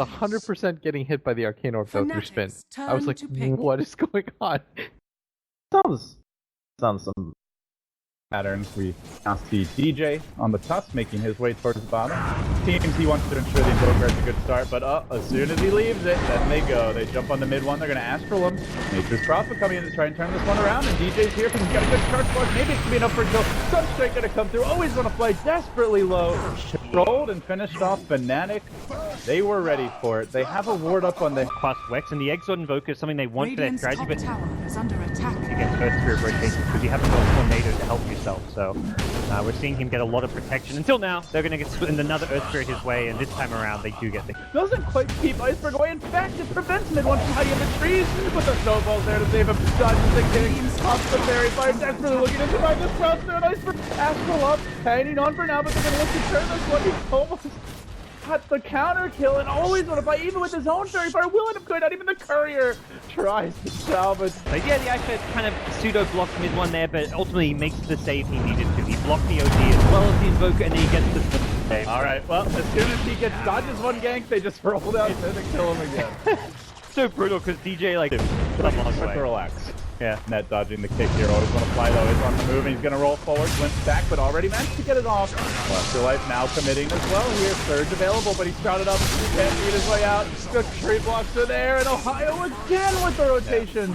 100% getting hit by the Arcane Orb though through spin. I was like, what is going on? Sounds some patterns. We now see DJ on the cusp making his way towards the bottom. Teams he wants to ensure the Invoker has a good start, but as soon as he leaves it, then they go. They jump on the mid one, they're going to Astral him. Nature's Prophet coming in to try and turn this one around, and DJ's here because he's got a good charge block. Maybe it can be enough for a kill. Sunstrike going to come through. Always want to fly desperately low. Rolled and finished off Fnatic. They were ready for it. They have a ward up on the Plus Wex, and the Exort Invoker is something they want for that strategy, but tower is under attack. against Earth Spirit rotation because you haven't got Tornado to help yourself. So we're seeing him get a lot of protection. Until now, they're going to get another Earth Spirit his way, and this time around they do get the... Doesn't quite keep Iceberg away. In fact, it prevents mid one from hiding in the trees with the snowballs there to save him. Dodges the king. Off the fairy fire. Desperately looking to survive this round. There, Iceberg Astral up, hanging on for now, but they're going to look to turn this one. He's almost got the counter kill and always want to fight, even with his own fairy fire. Will end up going out. Even the courier tries to salvage. But yeah, the Iceberg kind of pseudo-blocked mid one there, but ultimately he makes the save he needed to. He blocked the OD as well as the Invoker, and then he gets the save. Alright, well, as soon as he gets dodges one gank, they just roll down and kill him again. So brutal, because DJ, like, relax. Yeah, net dodging the kick here. Always want to fly though. He's on the move and he's going to roll forward. Glimpse back, but already managed to get it off. Afterlife now committing as well here. Surge available, but he's crowded up. Can't beat his way out. The tree blocks are there, and Ohaiyo again with the rotation.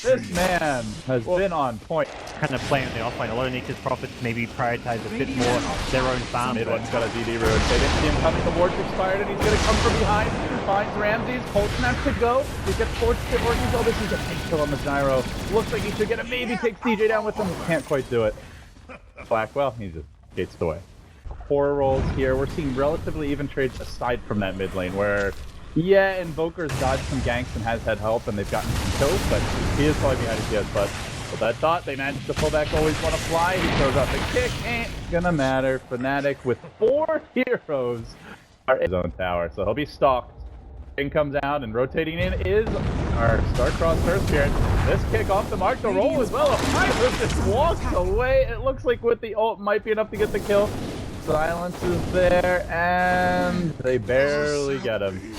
This man has been on point. Kind of playing the offline. A lot of Nature's Prophets maybe prioritize a bit more their own farm. Mid one's got a DD road. They didn't see him coming. The ward's expired, and he's going to come from behind. Finds Ramses. Cold snap to go. He gets forward skip working. Oh, this is a big kill on the Gyro. Looks like he should get it. Maybe takes DJ down with him. Can't quite do it. Blackwell, he just gates away. 4 rolls here. We're seeing relatively even trades aside from that mid lane where, yeah, Invoker's dodged some ganks and has had help and they've gotten some kills, but he is probably behind his head. But with that thought, they managed to pull back. Always want to fly. He throws out the kick. Ain't gonna matter. Fnatic with 4 heroes are in his own tower, so he'll be stalked. King comes out and rotating in is our Starcross First Spirit. This kick off the mark, the roll as well. Ohaiyo just walks away. It looks like with the ult might be enough to get the kill. Silence is there and they barely get him.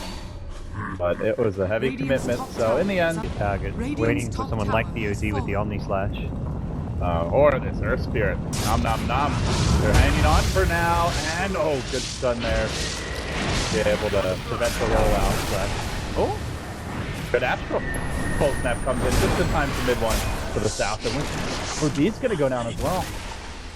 But it was a heavy commitment, so in the end, target, waiting for someone like the OD with the Omni Slash. Or this Earth Spirit. Nom nom nom. They're hanging on for now, and oh, good stun there. Be able to prevent the rollout. But oh, good Astral. Cold snap comes in just in time for mid one to the south, and OD's gonna go down as well.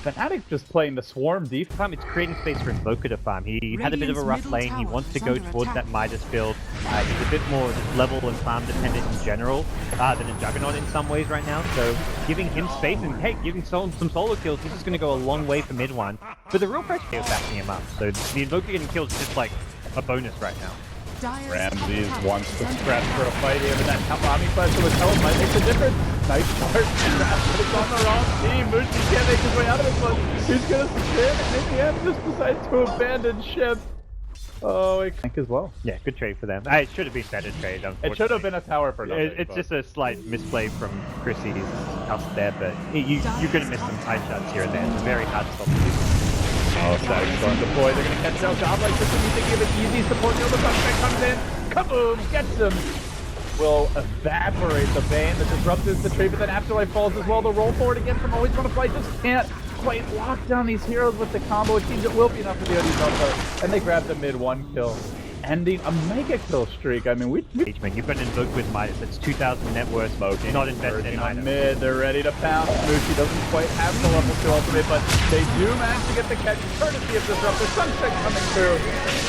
Fnatic just playing the swarm deep. It's creating space for Invoker to farm. He had a bit of a rough lane. He wants to go towards that Midas build. He's a bit more just level and farm dependent in general than a Juggernaut in some ways right now. So giving him space and hey, giving some solo kills, this is going to go a long way for mid one. But the real pressure is backing him up. So the Invoker getting kills is just like a bonus right now. Ramses wants to scratch for a fight here, but that Omni Flash with Helen might make the difference. Nice start. It's on the wrong team. Mushi can't make his way out of this one. He's gonna spin, and in the end just decides to abandon ship. Oh, I think as well. Yeah, good trade for them. It should have been better trade, unfortunately. It should have been a tower for nothing. It's just a slight misplay from Chrissy's house there, but you're going to miss some high shots here and there. It's very hard to stop the Oh, Static's going to deploy. They're going to catch out job like this, and you think you have an easy support. The Sunstrike comes in. Kaboom! Gets him. Will evaporate the Bane. The Disrupt is the trade, but then Afterlife falls as well. The roll forward again from Always Want to Fly just can't quite lock down these heroes with the combo. It seems it will be enough for the OD's also. And they grab the mid 1 kill, ending a mega kill streak. I mean, you've got an Invoke with Midas. That's 2,000 net worth. Smoking. Not invested in items. Mid, they're ready to pounce. Mushi doesn't quite have the level 2 ultimate, but they do manage to get the catch courtesy of Disrupt. The Sunstrike coming through.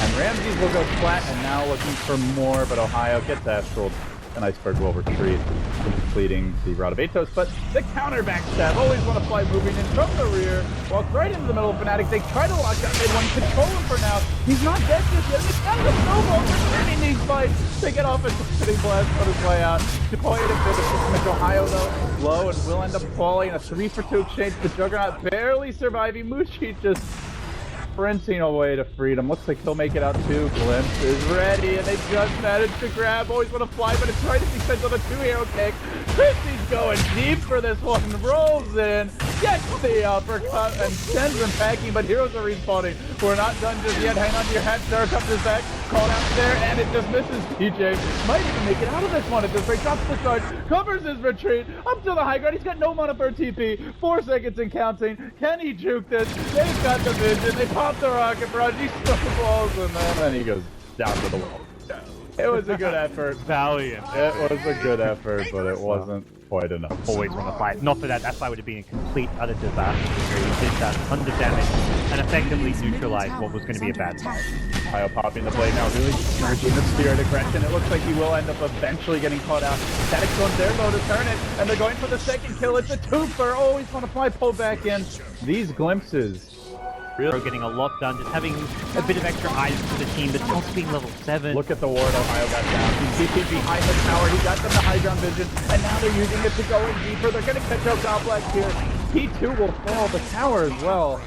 And Ramses will go flat and now looking for more, but Ohaiyo gets astraled. And Iceberg will retreat, completing the Route of Atos, but the counter backstab. Always Want to Fly moving in from the rear, walk right into the middle of Fnatic. They try to lock down mid one, control him for now. He's not dead just yet. He's got the snowball. They're winning these fights. They get off a hitting blast on his way out. Deploy it into the system. Ohaiyo though, low and will end up falling. A 3-for-2 exchange. The Juggernaut barely surviving. Mushi just sprinting away to freedom. Looks like he'll make it out too. Glimpse is ready, and they just managed to grab. Always Want to Fly, but it's right as he sends on a 2-hero kick. Chrissy's going deep for this one. Rolls in. gets the uppercut and sends him packing, but heroes are respawning. We're not done just yet. Hang on to your hat. Star comes his back. Called out there, and it just misses. DJ might even make it out of this one at this rate. Drops the charge, covers his retreat, up to the high ground. He's got no mana for a TP. 4 seconds and counting. Can he juke this? They've got the vision. They pop the rocket barrage. He snowballs, and then he goes down to the wall. It was a good effort. Valiant. It was a good effort, but it wasn't quite enough. Always want to fight. Not for that. That fight would have been a complete, utter disaster. He did that under damage and effectively neutralized what was going to be a bad fight. Ohaiyo popping the blade now, really charging the spirit aggression. It looks like he will end up eventually getting caught out. Fnatic going there low to turn it, and they're going for the second kill. It's a twofer. Always want to fly pull back in. These glimpses. Really getting a lot done, just having a bit of extra eyes for the team, but also being level 7. Look at the ward Ohaiyo got down. He's CP behind the tower. He got them the high ground vision, and now they're using it to go in deeper. They're going to catch out Goblak here. P2 will fall the tower as well.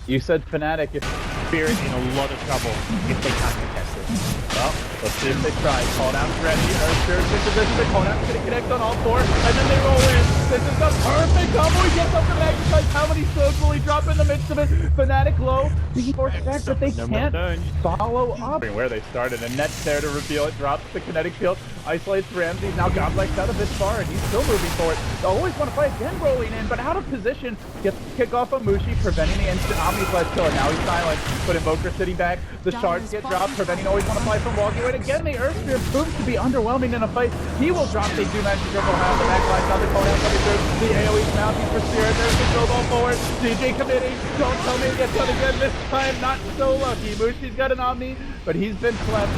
You said Fnatic if Spirit in a lot of trouble if they can't contest it. Well, let's see if they try. Call down ready. Spirit's in position. The call down's going to connect on all 4, and then they roll in. This is the perfect combo. He gets up the magnetize. How many stones will he drop in the midst of it? Fnatic low. Being forced back, but they can't follow up. Where they started, and Net's there to reveal it. Drops the kinetic field. Isolates Ramsey. Now Godlike's out of this far, and he's still moving forward. They always want to fight again, rolling in, but out of position. Gets the kick off of Mushi, preventing the instant Omni-Flash kill. And now he's silent. But Invoker sitting back. The shards get dropped, preventing always want to fight from walking away. Again, the Earth Spear proves to be underwhelming in a fight. He will drop. They do manage to dribble out the back line. Now the call down coming through. The AoE's mounting for Spirit. There's the snowball forward. DJ committing. Don't tell me he gets done again. This time, not so lucky. Mushi's got an Omni, but he's been slept.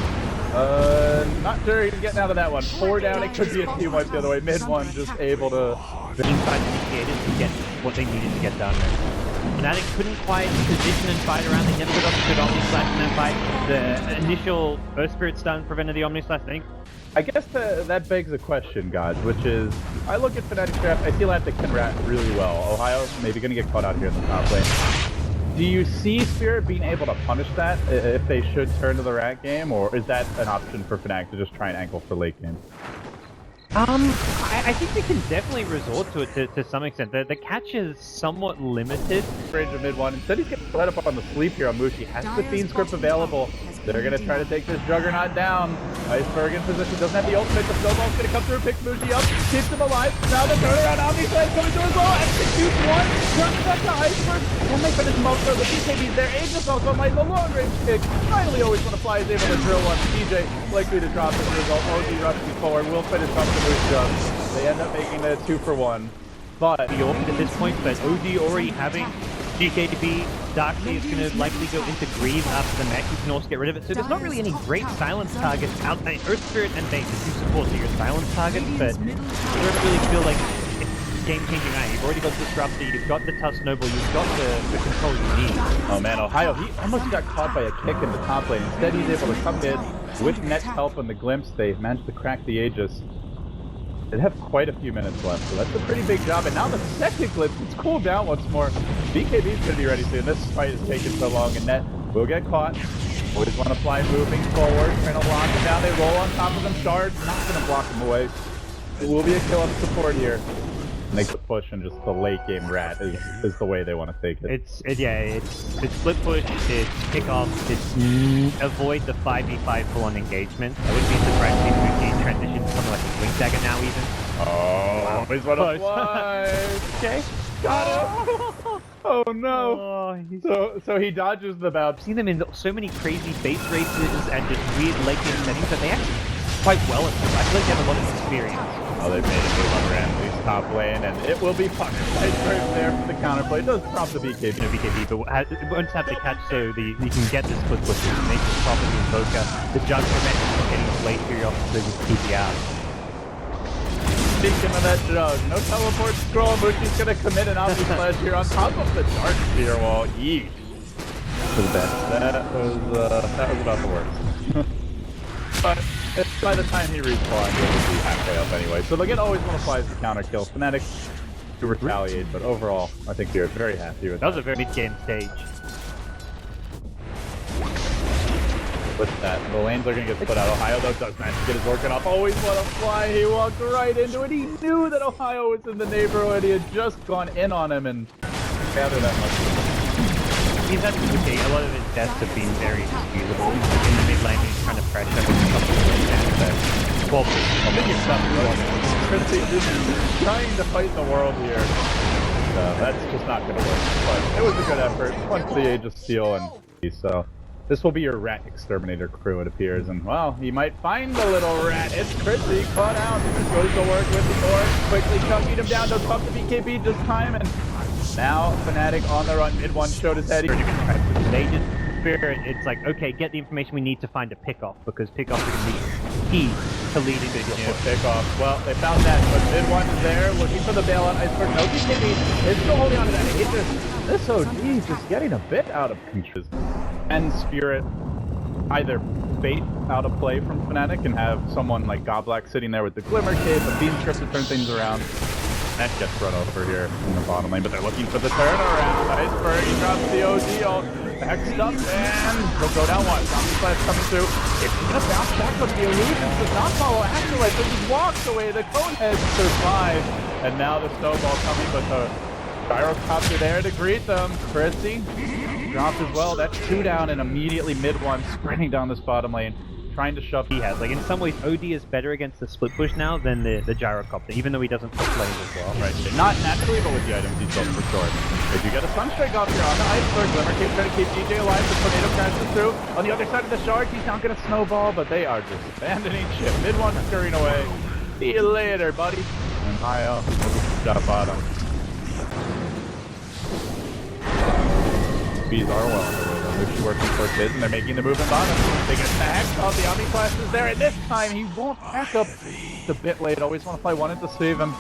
Not sure he's getting out of that one. 4 down. It could be a team wipe the other way. Mid one just able to. The inside initiated to get what they needed to get done there. Fnatic couldn't quite position and fight around. They never got a good Omni-Slash in that fight. The initial Earth Spirit stun prevented the Omni-Slash thing. I guess that begs a question, guys, which is, I look at Fnatic's draft, I see Fnatic can rat really well. Ohaiyo maybe going to get caught out here in the top lane. Do you see Spirit being able to punish that if they should turn to the rat game, or is that an option for Fnatic to just try and ankle for late game? I think they can definitely resort to it to some extent. The catch is somewhat limited. Range of mid one. Instead, he's getting let up on the sleep here on Mushi. Has the Fiend's Grip available. They're going to try to take this Juggernaut down. Iceberg in position. Doesn't have the ultimate. The snowball's going to come through, picks Mushi up, keeps him alive. Now the turnaround Omni-Slash coming through as well. Executes one. Turns back to Iceberg. Can they finish him off? So the BKB's there. Aegis also might. The long range kick. Finally, always want to fly is able to drill one. DJ likely to drop as a result. OG rushing forward. Will finish up the Moose jump. They end up making it 2 for 1. But the ult at this point, but OD already having GKB, Darkseid is going to likely go into Grieve after the mech. You can also get rid of it. So there's not really any great silence targets out there. Earth Spirit and Bane, the 2 supports are your silence targets, but I don't really feel like it's game-changing out. You've already got Disruptor, you've got the tough snowball, you've got the control you need. Oh man, Ohaiyo, he almost got caught by a kick in the top lane. Instead, he's able to come in with Net's help on the glimpse. They managed to crack the Aegis. They have quite a few minutes left, so that's a pretty big job. And now the second glimpse, it's cooled down once more. BKB's going to be ready soon. This fight is taking so long, and Net will get caught. Always want to fly moving forward, trying to lock him down. They roll on top of them, shards, not going to block him away. It will be a kill on support here. And they could push, and just the late game rat is the way they want to take it. It's split push, it's pick off, it's avoid the 5v5 full-on engagement. I wouldn't be surprised if we see transition to something like a Blink Dagger now even. Oh, wow. He's one of fly. Okay. Got him! Oh no! Oh, so he dodges the bounce. I've seen them in so many crazy base races and just weird late game settings that they actually quite well at them. I feel like they have a lot of experience. Oh, they've made a move on Ramsey's top lane, and it will be punished. Iceberg there for the counterplay. It does prompt the BKB. No BKB, but it won't have the catch, so you can get this split push. You can make this proper the Invoker. The Jug prevents from getting late here off the TP out. Speaking of that Jug, no teleport scroll. Mushi's going to commit an Omni-Slash here on top of the Dark Spear wall. Yeet. For the best. That was about the worst. But by the time he respawned, it would be halfway up anyway. So they'll get always one applies the counter kill. Fnatic to retaliate, but overall, I think they're very happy with that. That was a very mid-game stage. with that. The lanes are going to get split out. Ohaiyo, though, does manage to get his Orchid off. Always want to fly. He walked right into it. He knew that Ohaiyo was in the neighborhood. He had just gone in on him and gathered that much. He's had a lot of his deaths have been very usable. In the mid lane, he's trying to pressure with a couple of ways down, but 12 I think you're Chrissy is trying to fight the world here. That's just not going to work. But it was a good effort. Went to the Age of Steel, and so this will be your rat exterminator crew, it appears. And well, he might find the little rat. It's Chrissy caught out. Goes to work with the Orc. Quickly chucking him down. Does pump the BKB just time. And now Fnatic on the run. Mid one showed his head. They just Spirit, it's like, okay, get the information we need to find a pickoff, because pickoff is going to be key to leading the pickoff. Well, they found that, but mid one is there, looking for the bailout. Iceberg, no BKB, is still holding on to that. This OD is just getting a bit out of control. And Spirit either bait out of play from Fnatic and have someone like Goblack sitting there with the Glimmer Cape, but being script to turn things around. That gets run over here in the bottom lane, but they're looking for the turnaround. Iceberg, he drops the OD ult, hexed up, and he'll go down one. Zombie Slash coming through. If he's gonna bounce back, but the illusion does not follow Afterlife, but just walks away. The Coneheads survive, and now the snowball coming, but the Gyrocopter there to greet them. Chrissy drops as well. That's two down, and immediately mid one sprinting down this bottom lane, trying to shove. He has, like, in some ways, OD is better against the split push now than the Gyrocopter, even though he doesn't push lanes as well. Right, not naturally, but with the items he's built for sure. If you get a Sunstrike off here on the Iceberg, Glimmer Cape trying to keep DJ alive, the Tornado crashes through. On the other side of the Shard, he's not going to snowball, but they are just abandoning ship. Mid one scurrying away. See you later, buddy. And Ohaiyo, got bottom. Bees are well on the way. Mushi working towards mid, and they're making the move in bottom. They get back. Oh, the Omni Flash is there, and this time he won't back up. It's a bit late. Always want to play one to save him.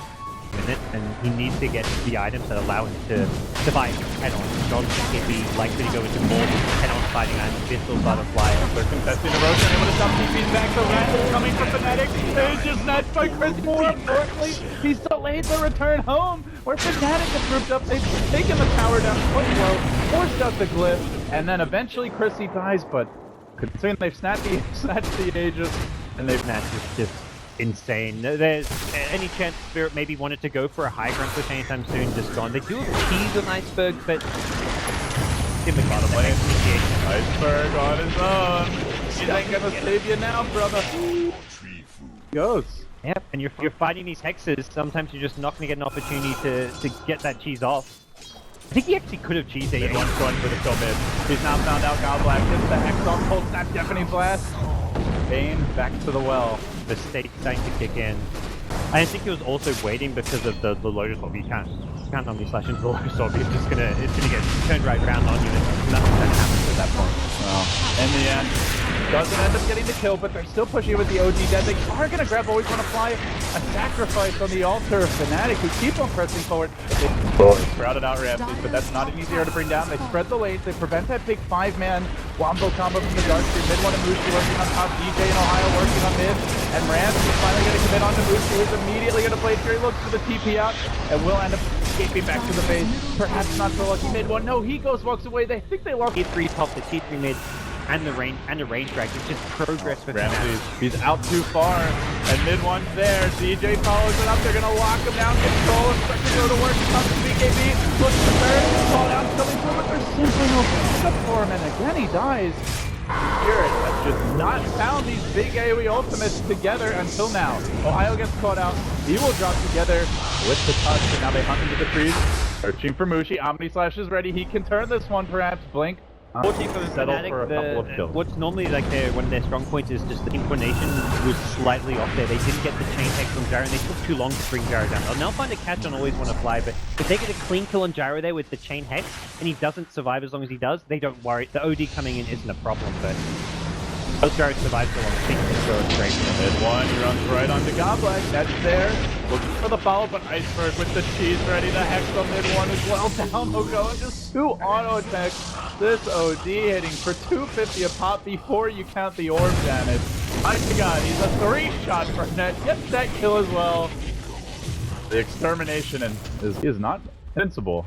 And he needs to get the items that allow him to survive head-on. John can be likely to go into more head-on fighting and Pistol Butterfly. They're contesting the road, and able to dump TP's back. The rat is coming for Fnatic. It's just snatched by Chris. More importantly, he's delayed the return home, where Fnatic have grouped up. They've taken the tower down quite low, forced out the glyph, and then eventually Chrissy dies, but considering they've snatched the Aegis, and they've Match is just insane. There's any chance Spirit maybe wanted to go for a high ground push anytime soon, just gone. They do have cheese on Iceberg, but in the bottom lane, Iceberg on his own. He ain't gonna save you now, brother. Goes. Yep, and you're fighting these hexes. Sometimes you're just not going to get an opportunity to get that cheese off. I think he actually could have cheesed it. One's going for the kill mid. He's now found out Goblack hits the hex on Cold Snap, Deafening Blast. Bane back to the well. The state starting to kick in. I think he was also waiting because of the Lotus Orb. You can't normally slash into the Lotus Orb. It's gonna get turned right around on you, and nothing's gonna happen at that point. Well, in the end, doesn't end up getting the kill, but they're still pushing with the OG dead. They are gonna grab Always Wanna Fly, a sacrifice on the altar of Fnatic, who keep on pressing forward. They crowded out Ramses, but that's not an easy hero to bring down. They spread the lanes, they prevent that big 5-man wombo combo from the Dark Stream. Mid one and Mushi working on top, DJ and Ohaiyo working on mid, and Ramses is finally gonna commit on to Mushi, who's immediately gonna play Fury, looks for the TP out, and will end up escaping back to the base. Perhaps not so lucky. Mid one, no, he walks away. They think they lost. T3 top, the T3 mid, and the range drag. It's just progress for Ramses. He's out too far, and mid one's there. DJ follows it up. They're gonna lock him down. Control him. Start to go to work. He comes to BKB. Looks for third. Fall down. Coming through, but there's simply no backup for him. And again, he dies. Spirit has just not found these big AoE ultimates together until now. Ohaiyo gets caught out. He will drop together with the touch, and now they hunt into the trees. Searching for Mushi. Omni Slash is ready. He can turn this one, perhaps. Blink. Fortunately for Fnatic, for a couple of kills. What's normally like one of their strong points is just the inclination was slightly off there. They didn't get the chain hex from Gyro, and they took too long to bring Gyro down. They'll now find a catch on Always Wanna Fly, but if they get a clean kill on Gyro there with the chain hex, and he doesn't survive as long as he does, they don't worry. The OD coming in isn't a problem, but most Gyro survives so long, I think he's going straight. Mid one, he runs right onto Goblack. That's there. Looking for the follow, but Iceberg with the cheese ready. The hex on mid one is well down. They'll go, and just 2 auto attacks. This OD hitting for 250 a pop before you count the orb damage. My god, he's a 3-shot for net. Gets that kill as well. The extermination is not invincible,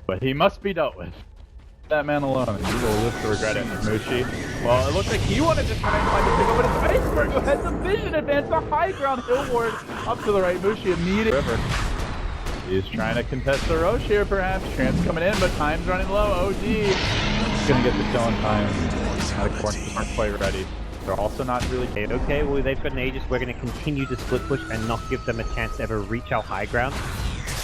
but he must be dealt with. That man alone, he will live to regret it. Mushi Well, it looks like he wanted to try and find a pick up, but it's Iceberg who has the vision advance, the high ground hill ward up to the right. Mushi immediately. River. He's trying to contest the Roche here, perhaps. Trance coming in, but time's running low. OG. He's gonna get the kill in time. Not aren't quite ready. They're also not really. Okay, well, they've got an Aegis. We're going to continue to split push and not give them a chance to ever reach our high ground.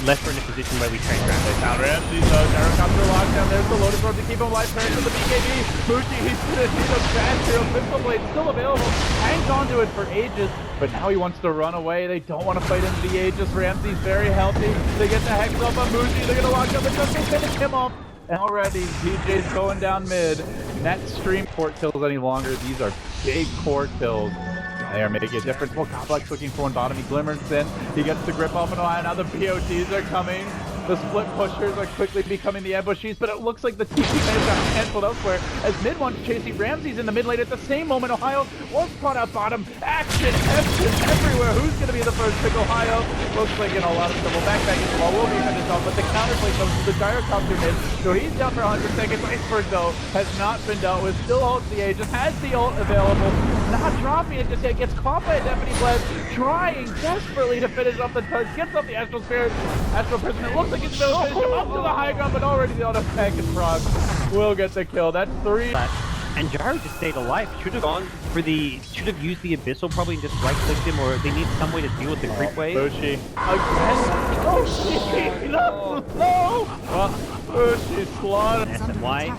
Unless we're in a position where we train ground. They found Ramsey, though. Gyrocopter lockdown. There's the loaded rope to keep him alive. Turns to the BKB. Mushi, he's gonna need a fast hero. Pistol blade still available. Hangs onto it for ages, but now he wants to run away. They don't want to fight into the Aegis. Ramsey's very healthy. They get the hex up on Mushi. They're gonna lock down the jump. They finish him off. And already, DJ's going down mid. Net stream court kills any longer. These are big court kills. They are making a difference. Well, Complex looking for one bottom. He glimmers in. He gets the grip off an Ohaiyo. Now the BOTs are coming. The split pushers are quickly becoming the ambushes, but it looks like the TP may have gotten canceled elsewhere as mid wants chasing Ramsey's in the mid lane. At the same moment, Ohaiyo was caught out bottom. Action everywhere. Who's going to be the first pick? Ohaiyo looks like in a lot of trouble. Backpack as well. Will be finished off, but the counterplay comes to the Gyrocopter mid, so he's down for 100 seconds. Iceberg, though, has not been dealt with. Still holds the Aegis, has the ult available. Not dropping it just yet. Gets caught by a Deputy Blast, trying desperately to finish off the touch. Gets off the Astral Spirit. Astral Prison. It looks like it's going to finish him up to the high ground, but already the auto attack and Frog will get the kill. That's 3. And Gyro just stayed alive. Should have gone for the. Should have used the Abyssal probably and just right-clicked him, or they need some way to deal with the creep wave. Mushi. Again. Oh shit! No! No! Well, Mushi slaughtered. SMY.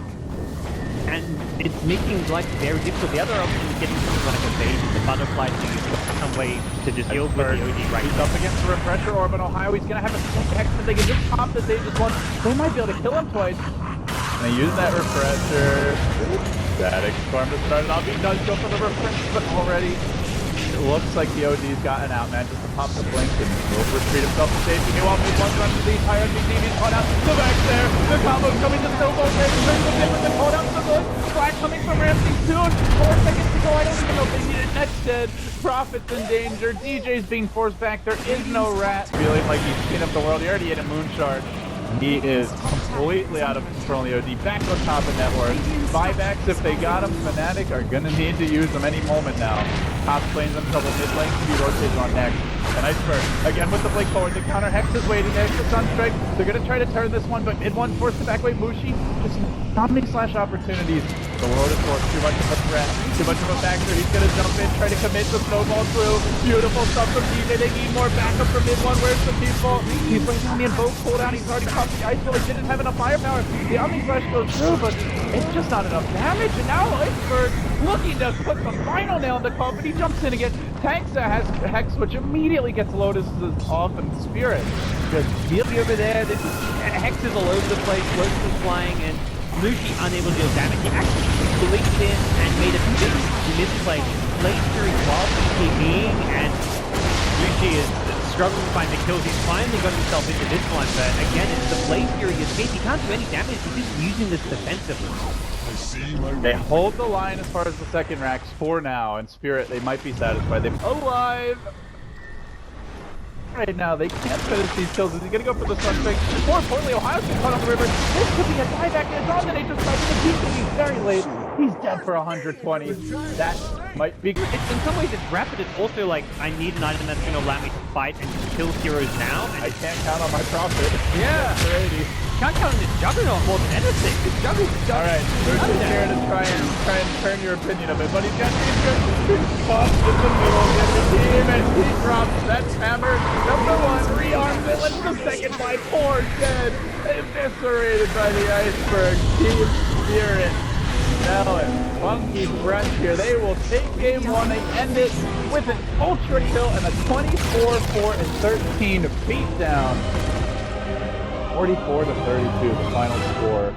And it's making life very difficult. The other option is getting something like a bait, the butterfly to use some way to just deal with the OG right. He's up against the refresher orb on Ohaiyo. He's gonna have a second hex if they can just pop this Aegis once. They might be able to kill him twice. And they use that refresher. Static Storm to start it off. He does go for the refresher, but already it looks like the OD's gotten out, man. Just to pop the blink and will retreat himself to safety. Meanwhile, mid one run to the entire MTV. He's caught out. The back there. The combo's coming to Snowball. Brings him in with the caught out to the Black coming from Ramsey soon. 4 seconds to go. I don't even know if they need it. Next dead. Prophet's in danger. DJ's being forced back. There is no rat. Feeling like he's king of the world. He already hit a Moonshard. He is completely out of control in the OD. Back on top of network. Buybacks, if they got him, Fnatic are going to need to use them any moment now. Top lanes in trouble. Mid lane, Speed rotates on next. And Iceberg, again with the blink forward. The counter Hex is waiting next to Sunstrike. They're going to try to turn this one, but mid one forced to back away. Mushi, just not many slash opportunities. The load is forced. Too much of a threat. Too much of a factor. He's going to jump in, try to commit the snowball through. Beautiful stuff from DJ. They need more backup from mid one. Where's the people? He's laying on the invoke cooldown. He's already popped the ice wall. He didn't have enough firepower. The Omni Flash goes through, but it's just not enough damage. And now Iceberg looking to put the final nail in the coffin. He jumps in again. Tanksa has Hex, which immediately gets Lotus off, and Spirit just really over there. Hex is all over the place. Lotus is flying, and Mushi unable to deal damage. He actually blinked in and made a big misplay. Blade Fury while PKing, and Mushi is struggling to find the kills. He's finally got himself into this one, but again, it's the Blade Fury escape. He can't do any damage. He's just using this defensively. They hold the line as far as the second racks for now, and Spirit, they might be satisfied. They're alive! Right now, they can't finish these kills. Is he gonna go for the Sunstrike? More importantly, Ohio's been caught on the river. This could be a dieback, and it's on the nature side. The beat could be very late. He's dead for 120. That might be good. In some ways, it's rapid. It's also like, I need an item that's going to allow me to fight and kill heroes now. And I can't count on my Prophet. Yeah. For 80. Can't count on this Juggernaut more than anything. This Juggernaut. Alright, Mushi here to try and turn your opinion of it, but he's got these spots in the middle of the team, and he drops that hammer. Number 1, rearms it, lets the second by 4 dead, eviscerated by the Iceberg. Team Spirit. Now a funky breath here. They will take game 1. They end it with an ultra kill and a 24-4-13 beatdown. 44-32, the final score.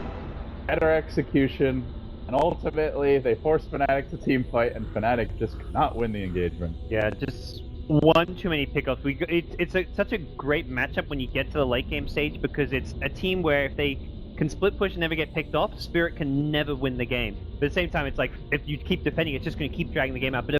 Better execution, and ultimately they forced Fnatic to team fight, and Fnatic just could not win the engagement. Yeah, just one too many pickoffs. It's such a great matchup when you get to the late game stage, because it's a team where if they can split push and never get picked off, Spirit can never win the game. But at the same time, it's like, if you keep defending, it's just going to keep dragging the game out. But